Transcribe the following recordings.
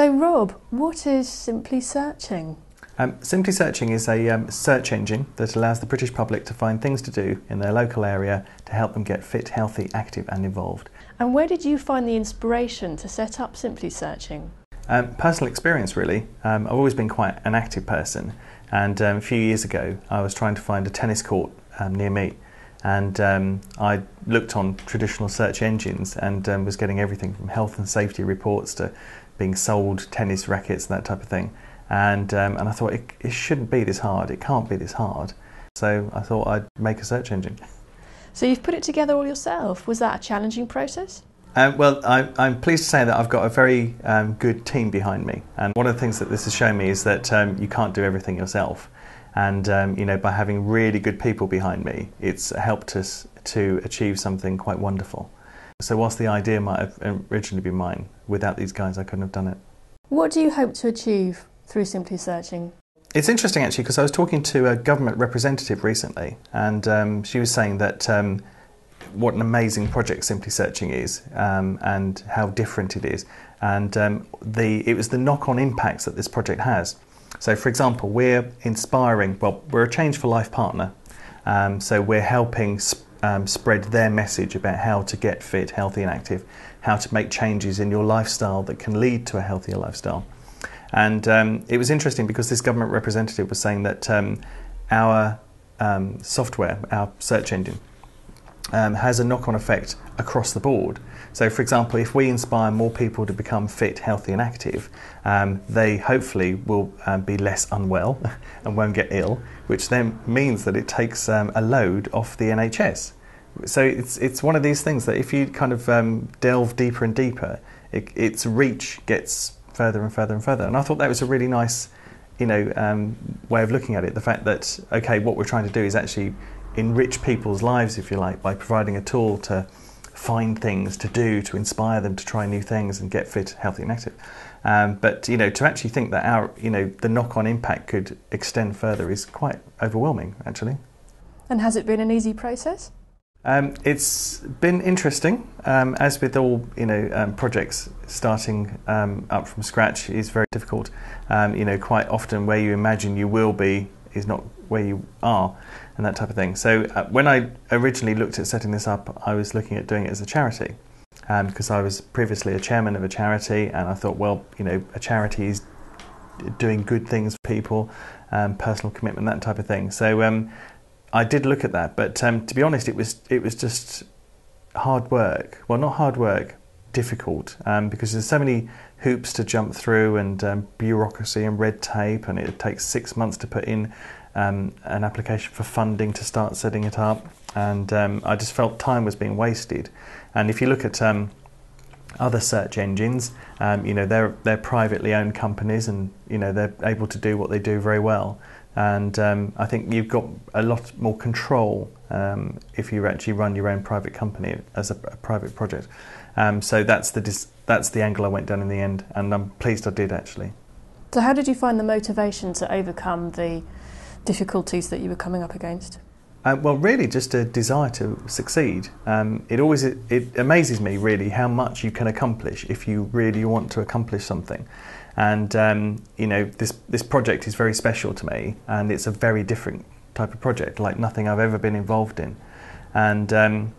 So Rob, what is Simply Searching? Simply Searching is a search engine that allows the British public to find things to do in their local area to help them get fit, healthy, active and involved. And where did you find the inspiration to set up Simply Searching? Personal experience really. I've always been quite an active person, and a few years ago I was trying to find a tennis court near me, and I looked on traditional search engines and was getting everything from health and safety reports to being sold tennis rackets and that type of thing. And I thought it shouldn't be this hard, it can't be this hard. So I thought I'd make a search engine. So you've put it together all yourself. Was that a challenging process? Well, I'm pleased to say that I've got a very good team behind me. And one of the things that this has shown me is that you can't do everything yourself. And by having really good people behind me, it's helped us to achieve something quite wonderful. So whilst the idea might have originally been mine, without these guys I couldn't have done it. What do you hope to achieve through Simply Searching? It's interesting actually, because I was talking to a government representative recently, and she was saying that what an amazing project Simply Searching is, and how different it is, and it was the knock-on impacts that this project has. So for example, we're a Change for Life partner, so we're helping spread their message about how to get fit, healthy and active, how to make changes in your lifestyle that can lead to a healthier lifestyle. And it was interesting because this government representative was saying that our software, our search engine, has a knock-on effect across the board. So for example, if we inspire more people to become fit, healthy and active, they hopefully will be less unwell and won't get ill, which then means that it takes a load off the NHS. So it's one of these things that if you kind of delve deeper and deeper, its reach gets further and further and further. And I thought that was a really nice way of looking at it. The fact that, okay, what we're trying to do is actually enrich people's lives, if you like, by providing a tool to find things to do, to inspire them to try new things and get fit, healthy and active. But to actually think that the knock-on impact could extend further is quite overwhelming, actually. And has it been an easy process? It's been interesting, as with all projects. Starting up from scratch is very difficult. Quite often where you imagine you will be is not where you are, and that type of thing. So when I originally looked at setting this up, I was looking at doing it as a charity, because I was previously a chairman of a charity, and I thought, well, a charity is doing good things for people, personal commitment, that type of thing. So I did look at that, but to be honest, it was just hard work. Well, not hard work, difficult, because there's so many hoops to jump through and bureaucracy and red tape, and it takes 6 months to put in an application for funding to start setting it up, and I just felt time was being wasted. And if you look at other search engines, they're privately owned companies, and they're able to do what they do very well. And I think you've got a lot more control if you actually run your own private company as a private project. So that's the angle I went down in the end, and I'm pleased I did actually. So how did you find the motivation to overcome the difficulties that you were coming up against? Well, really just a desire to succeed. It amazes me really how much you can accomplish if you really want to accomplish something. And this project is very special to me, and it's a very different type of project, like nothing I've ever been involved in. And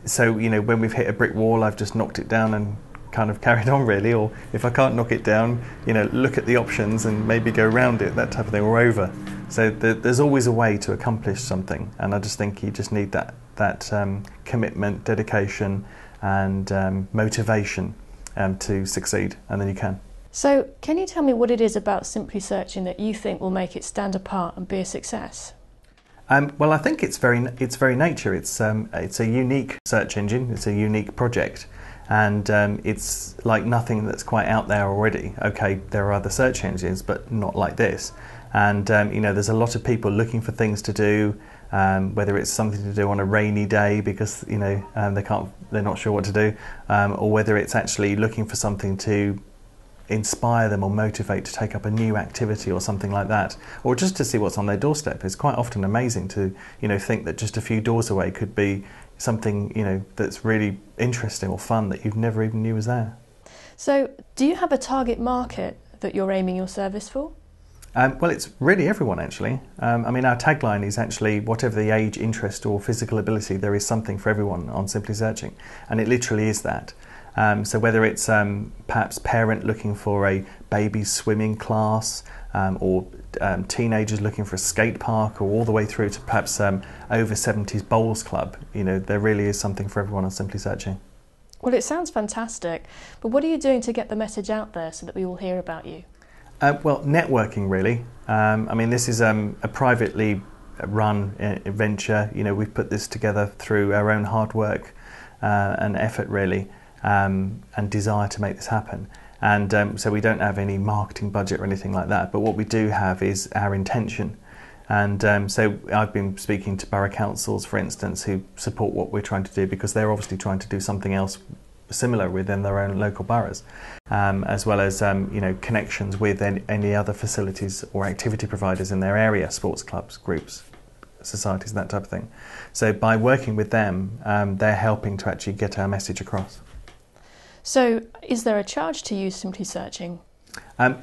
so when we've hit a brick wall, I've just knocked it down and kind of carried on really. Or if I can't knock it down, look at the options and maybe go around it, that type of thing, or over. So there's always a way to accomplish something, and I just think you just need that commitment, dedication and motivation to succeed, and then you can. So can you tell me what it is about Simply Searching that you think will make it stand apart and be a success? Well, I think its very nature. It's a unique search engine. It's a unique project, and it's like nothing that's quite out there already. Okay, there are other search engines, but not like this. And there's a lot of people looking for things to do, whether it's something to do on a rainy day because they're not sure what to do, or whether it's actually looking for something to inspire them or motivate to take up a new activity or something like that, or just to see what's on their doorstep. It's quite often amazing to think that just a few doors away could be something that's really interesting or fun that you never even knew was there. So, do you have a target market that you're aiming your service for? Well, it's really everyone, actually. I mean, our tagline is actually, whatever the age, interest or physical ability, there is something for everyone on Simply Searching. And it literally is that. So whether it's perhaps parent looking for a baby swimming class, or teenagers looking for a skate park, or all the way through to perhaps over 70s bowls club, there really is something for everyone on Simply Searching. Well, it sounds fantastic, but what are you doing to get the message out there so that we all hear about you? Well, networking really. I mean, this is a privately run venture. We've put this together through our own hard work and effort really, and desire to make this happen. And so we don't have any marketing budget or anything like that, but what we do have is our intention. And so I've been speaking to borough councils, for instance, who support what we're trying to do, because they're obviously trying to do something else similar within their own local boroughs, as well as connections with any other facilities or activity providers in their area, sports clubs, groups, societies, that type of thing. So by working with them, they're helping to actually get our message across. So is there a charge to use Simply Searching?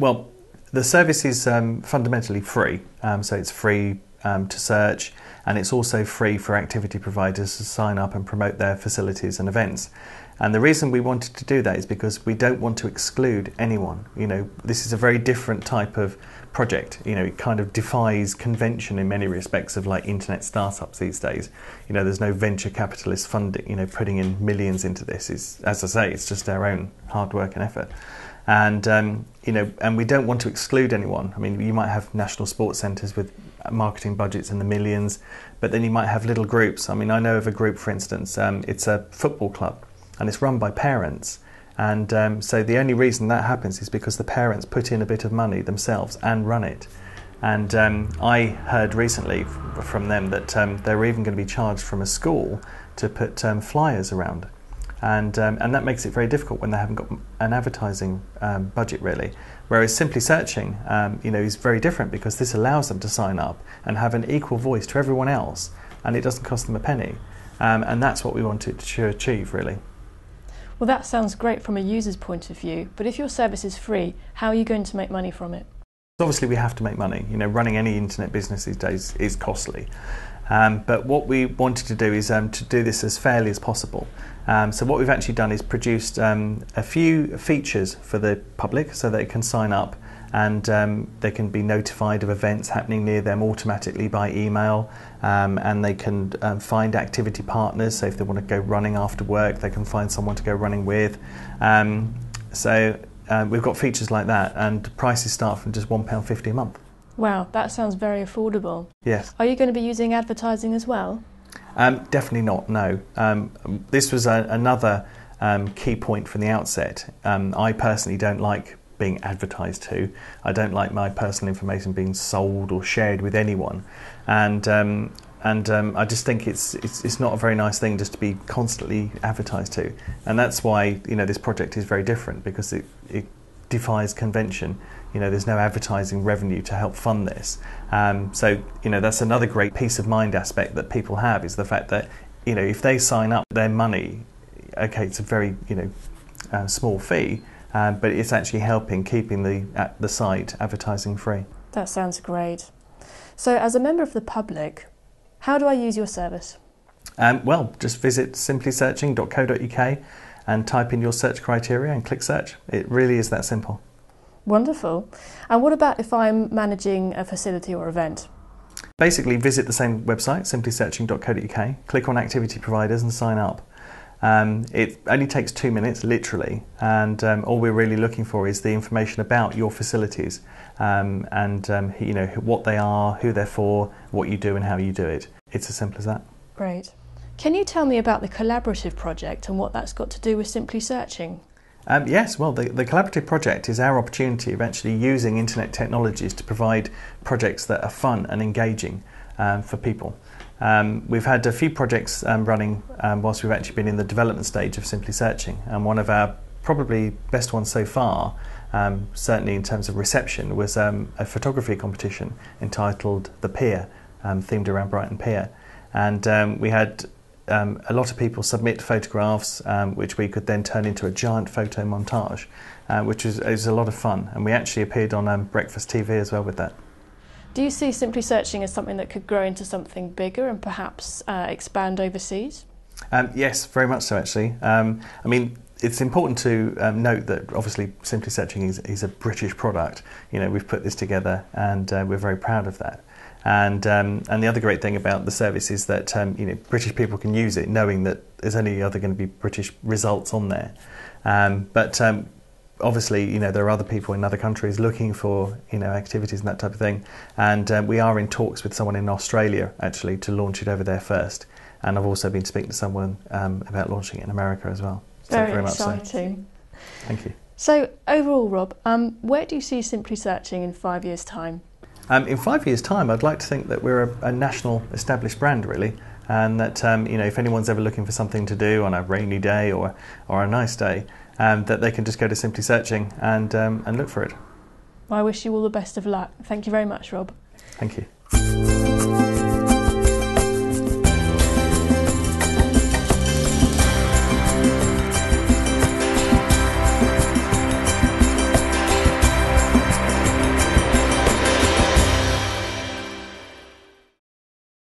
Well, the service is fundamentally free, so it's free to search, and it's also free for activity providers to sign up and promote their facilities and events. And the reason we wanted to do that is because we don't want to exclude anyone. This is a very different type of project. It kind of defies convention in many respects of like internet startups these days. There's no venture capitalist funding, putting in millions into this. As I say, it's just our own hard work and effort. And and we don't want to exclude anyone. I mean, you might have national sports centres with marketing budgets in the millions, but then you might have little groups. I mean, I know of a group, for instance, it's a football club, and it's run by parents. And so the only reason that happens is because the parents put in a bit of money themselves and run it. And I heard recently from them that they were even going to be charged from a school to put flyers around. And that makes it very difficult when they haven't got an advertising budget really. Whereas Simply Searching is very different, because this allows them to sign up and have an equal voice to everyone else, and it doesn't cost them a penny. And that's what we wanted to achieve really. Well, that sounds great from a user's point of view, but if your service is free, how are you going to make money from it? Obviously we have to make money. Running any internet business these days is costly. But what we wanted to do is to do this as fairly as possible. So what we've actually done is produced a few features for the public so they can sign up, and they can be notified of events happening near them automatically by email, and they can find activity partners. So if they want to go running after work, they can find someone to go running with. We've got features like that, and prices start from just £1.50 a month. Wow, that sounds very affordable. Yes. Are you going to be using advertising as well? Definitely not, no. This was another key point from the outset. I personally don't like being advertised to. I don't like my personal information being sold or shared with anyone. And I just think it's not a very nice thing just to be constantly advertised to. And that's why this project is very different, because it defies convention. There's no advertising revenue to help fund this. So that's another great peace of mind aspect that people have, is the fact that if they sign up their money, okay, it's a very small fee, but it's actually helping keeping the site advertising free. That sounds great. So as a member of the public, how do I use your service? Well, just visit simplysearching.co.uk and type in your search criteria and click search. It really is that simple. Wonderful. And what about if I'm managing a facility or event? Basically, visit the same website, simplysearching.co.uk, click on activity providers and sign up. It only takes 2 minutes, literally, and all we're really looking for is the information about your facilities, and what they are, who they're for, what you do and how you do it. It's as simple as that. Great. Can you tell me about the collaborative project and what that's got to do with Simply Searching? Yes, well, the collaborative project is our opportunity of actually using internet technologies to provide projects that are fun and engaging for people. We've had a few projects running whilst we've actually been in the development stage of Simply Searching, and one of our probably best ones so far, certainly in terms of reception, was a photography competition entitled The Pier, themed around Brighton Pier. And we had a lot of people submit photographs, which we could then turn into a giant photo montage, which is a lot of fun. And we actually appeared on Breakfast TV as well with that. Do you see Simply Searching as something that could grow into something bigger and perhaps expand overseas? Yes, very much so actually. I mean, it's important to note that obviously Simply Searching is a British product. You know, we've put this together and we're very proud of that. And the other great thing about the service is that you know, British people can use it knowing that there's only going to be British results on there. But obviously, you know, there are other people in other countries looking for, you know, activities and that type of thing. And we are in talks with someone in Australia actually to launch it over there first. And I've also been speaking to someone about launching it in America as well. So Very exciting. So. Thank you. So overall, Rob, where do you see Simply Searching in 5 years' time? In 5 years' time, I'd like to think that we're a national established brand, really, and that you know, if anyone's ever looking for something to do on a rainy day or a nice day, that they can just go to Simply Searching and look for it. I wish you all the best of luck. Thank you very much, Rob. Thank you.